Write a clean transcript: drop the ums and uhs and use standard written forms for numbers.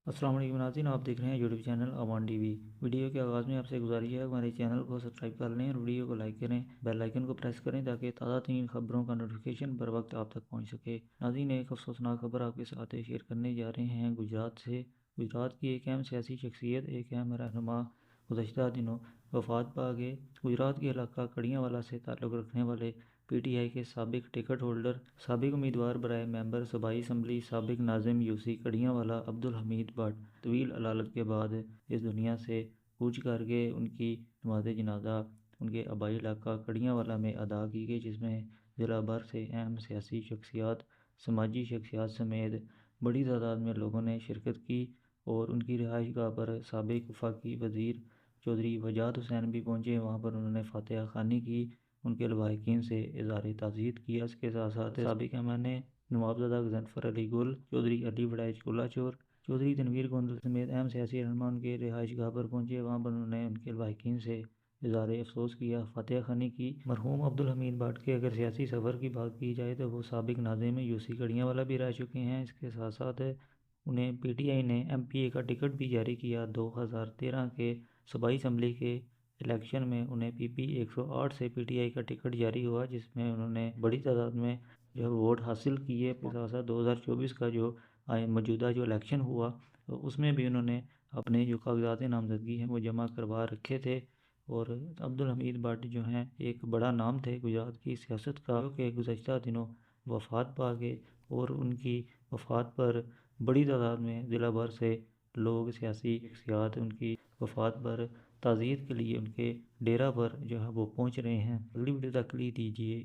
السلام علیکم ناظرین، آپ دیکھ رہے ہیں YouTube channel Awan T V. Video کے آغاز میں آپ سے گزارش ہے ہمارے چینل کو سبسکرائب کر لیں اور ویڈیو کو لائک کریں، بیل آئیکن کو پریس کریں تاکہ تازہ ترین خبروں کا نوٹیفیکیشن بر وقت آپ تک پہنچ سکے۔ ناظرین، ایک افسوسناک خبر آپ کے ساتھ شیئر کرنے جا رہے ہیں گجرات سے۔ گجرات کی ایک اہم سیاسی شخصیت، ایک اہم رہنما گزشتہ دنوں وفات پا گئے۔ گجرات کے علاقہ کڑیاں والا سے تعلق رکھنے والے پی ٹی آئی کے سابق ٹکٹ ہولڈر، سابق امیدوار برائے ممبر صوبائی اسمبلی، سابق ناظم یو سی کڑیاں والا عبدالحمید بٹ طویل علالت کے بعد اس دنیا سے کوچ کر گئے۔ ان کی نماز جنازہ ان کے آبائی علاقہ کڑیاں والا میں ادا کی گئی، جس میں ضلع بھر سے اہم سیاسی شخصیات، سماجی شخصیات سمیت بڑی تعداد میں لوگوں نے شرکت کی، اور ان کی رہائش گاہ پر سابق وفاقی وزیر چودھری وجاہت حسین بھی پہنچے۔ وہاں پر انہوں نے فاتحہ خوانی کی، ان کے لواحقین سے اظہار تعزیت کیا۔ اس کے ساتھ ساتھ سابق ایم این اے نوابزادہ غضنفر علی گل، چودھری علی وڑائچ گلہ چور، چودھری تنویر گوندل سمیت اہم سیاسی رہنما ان کے رہائش گاہ پر پہنچے۔ وہاں پر انہوں نے ان کے لواحقین سے اظہار افسوس کیا، فاتحہ خوانی کی۔ مرحوم عبدالحمید بٹ کے اگر سیاسی سفر کی بات کی جائے تو وہ سابق ناظم یو سی کڑیاں والا بھی رہ چکے ہیں۔ اس کے ساتھ ساتھ انہیں پی ٹی آئی نے ایم پی اے کا ٹکٹ بھی جاری کیا۔ 2013 کے صوبائی اسمبلی کے الیکشن میں انہیں پی پی 108 سے پی ٹی آئی کا ٹکٹ جاری ہوا، جس میں انہوں نے بڑی تعداد میں جو ووٹ حاصل کیے۔ اس کے ساتھ ساتھ 2024 کا جو موجودہ جو الیکشن ہوا اس میں بھی انہوں نے اپنے جو کاغذات نامزدگی ہیں وہ جمع کروا رکھے تھے۔ اور عبدالحمید بٹ جو ہیں ایک بڑا نام تھے گجرات کی سیاست کا، جو کہ گزشتہ دنوں وفات پا گئے، اور ان کی وفات پر بڑی تعداد میں ضلع بھر سے لوگ، سیاسی شخصیات ان کی وفات پر تعزیت کے لیے ان کے ڈیرہ پر جو ہے وہ پہنچ رہے ہیں۔ اگلی ویڈیو تک کے لیے دیجیے